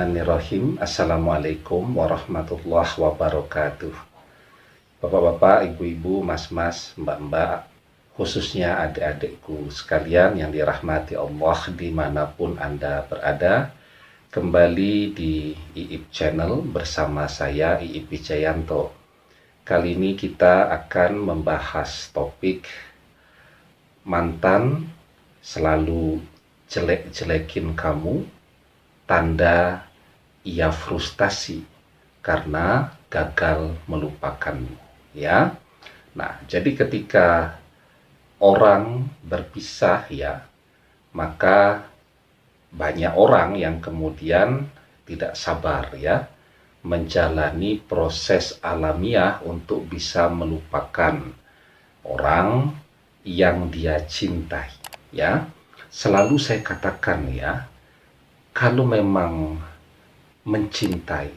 Bismillahirrahmanirrahim. Assalamualaikum warahmatullahi wabarakatuh. Bapak-bapak, ibu-ibu, mas-mas, mbak-mbak, khususnya adik-adikku sekalian yang dirahmati Allah dimanapun Anda berada. Kembali di IIP Channel bersama saya IIP Wijayanto. Kali ini kita akan membahas topik mantan selalu jelek-jelekin kamu, tanda ia frustasi karena gagal melupakanmu, ya. Nah, jadi ketika orang berpisah, ya, maka banyak orang yang kemudian tidak sabar, ya, menjalani proses alamiah untuk bisa melupakan orang yang dia cintai, ya. Selalu saya katakan, ya, kalau memang mencintai,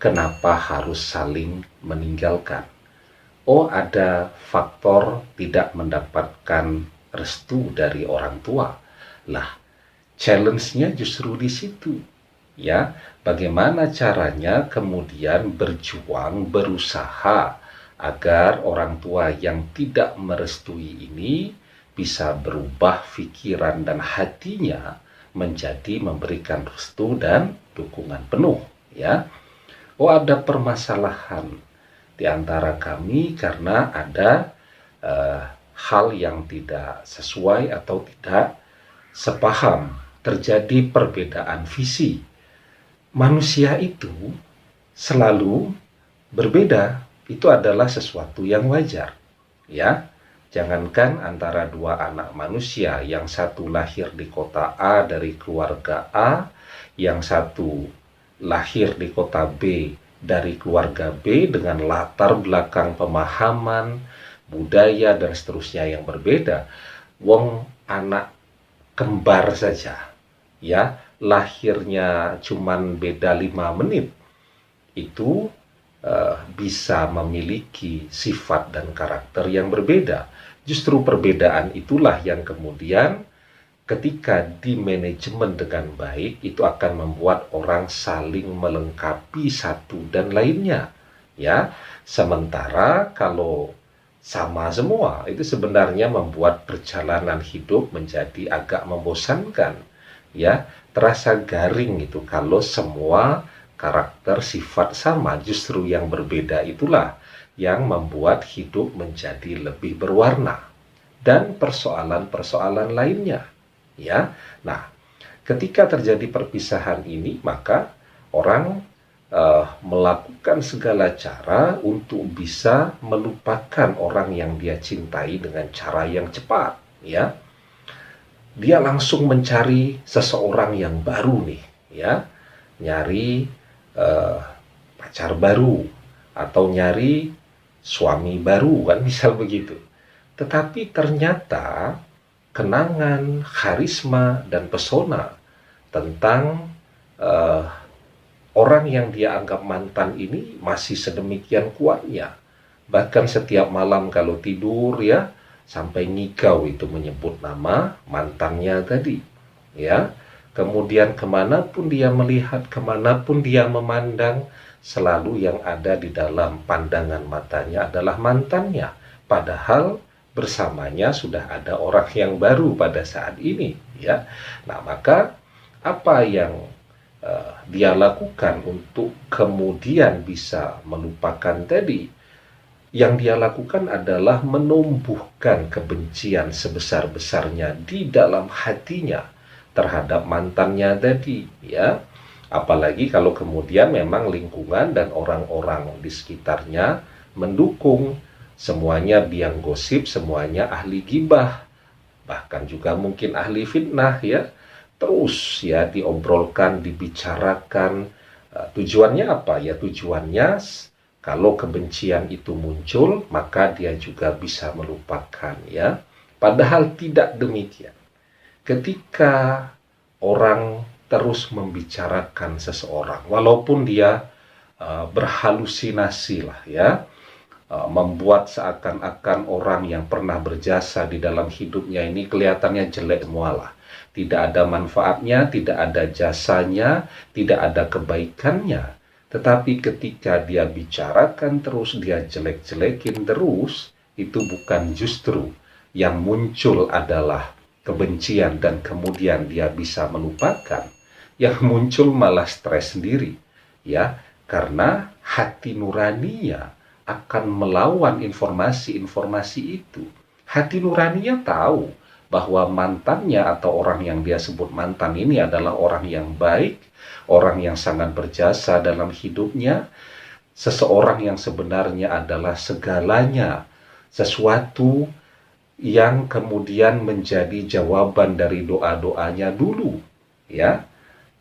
kenapa harus saling meninggalkan? Oh, ada faktor tidak mendapatkan restu dari orang tua. Lah, challenge-nya justru di situ. Ya, bagaimana caranya kemudian berjuang, berusaha agar orang tua yang tidak merestui ini bisa berubah pikiran dan hatinya menjadi memberikan restu dan dukungan penuh, ya. Oh, ada permasalahan di antara kami karena ada hal yang tidak sesuai atau tidak sepaham, terjadi perbedaan visi. Manusia itu selalu berbeda, itu adalah sesuatu yang wajar, ya. Jangankan antara dua anak manusia, yang satu lahir di kota A dari keluarga A, yang satu lahir di kota B dari keluarga B dengan latar belakang pemahaman, budaya, dan seterusnya yang berbeda. Wong anak kembar saja, ya, lahirnya cuman beda 5 menit, itu bisa memiliki sifat dan karakter yang berbeda. Justru perbedaan itulah yang kemudian ketika di manajemen dengan baik itu akan membuat orang saling melengkapi satu dan lainnya, ya. Sementara kalau sama semua itu sebenarnya membuat perjalanan hidup menjadi agak membosankan, ya. Terasa garing itu kalau semua karakter sifat sama. Justru yang berbeda itulah yang membuat hidup menjadi lebih berwarna, dan persoalan-persoalan lainnya, ya. Nah, ketika terjadi perpisahan ini, maka orang melakukan segala cara untuk bisa melupakan orang yang dia cintai dengan cara yang cepat, ya. Dia langsung mencari seseorang yang baru nih, ya, nyari pacar baru atau nyari suami baru, kan, misal begitu. Tetapi ternyata kenangan, karisma, dan pesona tentang orang yang dia anggap mantan ini masih sedemikian kuatnya. Bahkan setiap malam kalau tidur, ya, sampai ngigau itu menyebut nama mantannya tadi, ya. Kemudian kemanapun dia melihat, kemanapun dia memandang, selalu yang ada di dalam pandangan matanya adalah mantannya. Padahal bersamanya sudah ada orang yang baru pada saat ini, ya. Nah, maka apa yang dia lakukan untuk kemudian bisa melupakan tadi? Yang dia lakukan adalah menumbuhkan kebencian sebesar-besarnya di dalam hatinya terhadap mantannya tadi, ya. Apalagi kalau kemudian memang lingkungan dan orang-orang di sekitarnya mendukung, semuanya biang gosip, semuanya ahli gibah, bahkan juga mungkin ahli fitnah, ya. Terus, ya, diobrolkan, dibicarakan. Tujuannya apa? Ya, tujuannya kalau kebencian itu muncul, maka dia juga bisa melupakan, ya. Padahal tidak demikian. Ketika orang terus membicarakan seseorang, walaupun dia berhalusinasi lah, ya, membuat seakan-akan orang yang pernah berjasa di dalam hidupnya ini kelihatannya jelek semualah. Tidak ada manfaatnya, tidak ada jasanya, tidak ada kebaikannya. Tetapi ketika dia bicarakan terus, dia jelek-jelekin terus, itu bukan justru yang muncul adalah kebencian dan kemudian dia bisa melupakan. Yang muncul malah stres sendiri, ya, karena hati nuraninya akan melawan informasi-informasi itu. Hati nuraninya tahu bahwa mantannya atau orang yang dia sebut mantan ini adalah orang yang baik, orang yang sangat berjasa dalam hidupnya, seseorang yang sebenarnya adalah segalanya, sesuatu yang kemudian menjadi jawaban dari doa-doanya dulu, ya.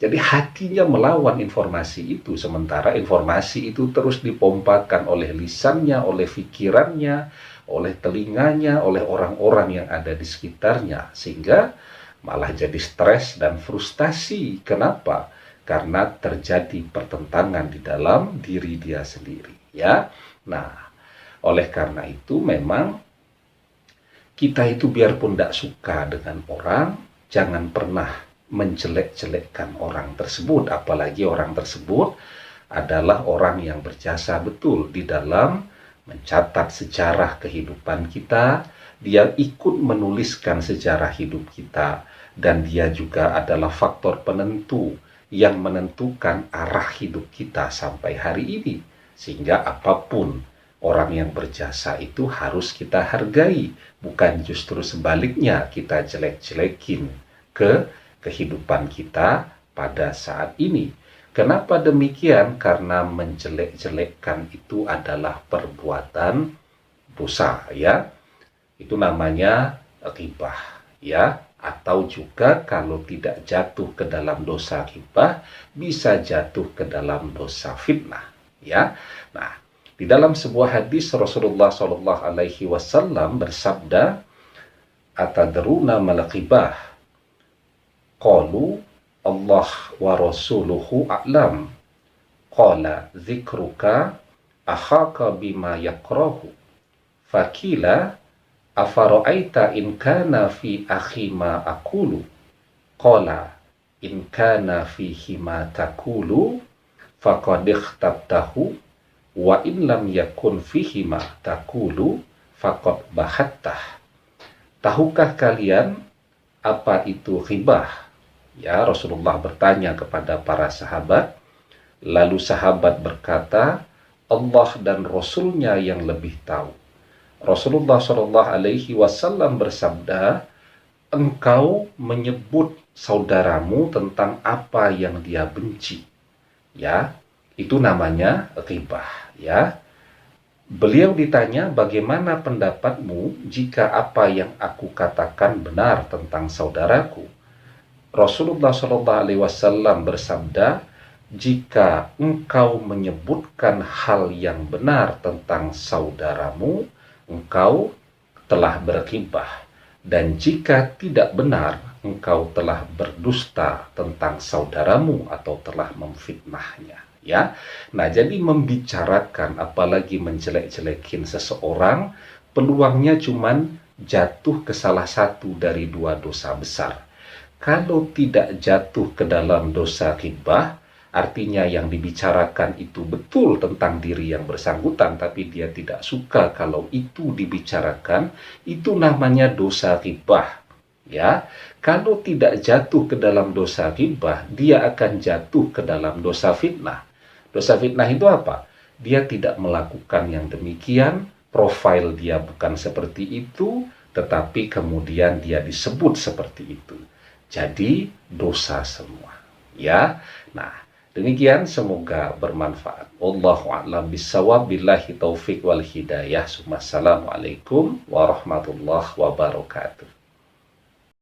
Jadi hatinya melawan informasi itu, sementara informasi itu terus dipompakan oleh lisannya, oleh pikirannya, oleh telinganya, oleh orang-orang yang ada di sekitarnya, sehingga malah jadi stres dan frustasi. Kenapa? Karena terjadi pertentangan di dalam diri dia sendiri, ya. Nah, oleh karena itu memang kita itu biarpun tidak suka dengan orang, jangan pernah menjelek-jelekkan orang tersebut, apalagi orang tersebut adalah orang yang berjasa betul di dalam mencatat sejarah kehidupan kita. Dia ikut menuliskan sejarah hidup kita, dan dia juga adalah faktor penentu yang menentukan arah hidup kita sampai hari ini. Sehingga apapun orang yang berjasa itu harus kita hargai, bukan justru sebaliknya kita jelek-jelekin ke kehidupan kita pada saat ini. Kenapa demikian? Karena menjelek-jelekkan itu adalah perbuatan dosa, ya. Itu namanya ghibah, ya. Atau juga kalau tidak jatuh ke dalam dosa ghibah, bisa jatuh ke dalam dosa fitnah, ya. Nah, di dalam sebuah hadis Rasulullah SAW bersabda, "Atadruna mal ghibah?" Qalu Allah wa rasuluhu a'lam. Qala dzikruka akhaka bima yakrahu. Fakila afara'aita in kana fi akhi ma aqulu. Qala in kana fihi ma taqulu faqad ikhtabtahu wa in lam yakun fihi ma taqulu faqad bahattah. Tahukah kalian apa itu ghibah? Ya, Rasulullah bertanya kepada para sahabat. Lalu sahabat berkata, Allah dan Rasulnya yang lebih tahu. Rasulullah SAW bersabda, engkau menyebut saudaramu tentang apa yang dia benci. Ya, itu namanya ghibah, ya. Beliau ditanya, bagaimana pendapatmu jika apa yang aku katakan benar tentang saudaraku? Rasulullah SAW bersabda, jika engkau menyebutkan hal yang benar tentang saudaramu, engkau telah berghibah. Dan jika tidak benar, engkau telah berdusta tentang saudaramu atau telah memfitnahnya. Ya, nah jadi membicarakan apalagi menjelek-jelekin seseorang, peluangnya cuman jatuh ke salah satu dari dua dosa besar. Kalau tidak jatuh ke dalam dosa ghibah, artinya yang dibicarakan itu betul tentang diri yang bersangkutan, tapi dia tidak suka kalau itu dibicarakan, itu namanya dosa ghibah. Ya, kalau tidak jatuh ke dalam dosa ghibah, dia akan jatuh ke dalam dosa fitnah. Dosa fitnah itu apa? Dia tidak melakukan yang demikian, profil dia bukan seperti itu, tetapi kemudian dia disebut seperti itu. Jadi dosa semua, ya. Nah, demikian semoga bermanfaat. Wallahu a'lam bishawab, billahi taufik wal hidayah. Assalamualaikum warahmatullahi wabarakatuh.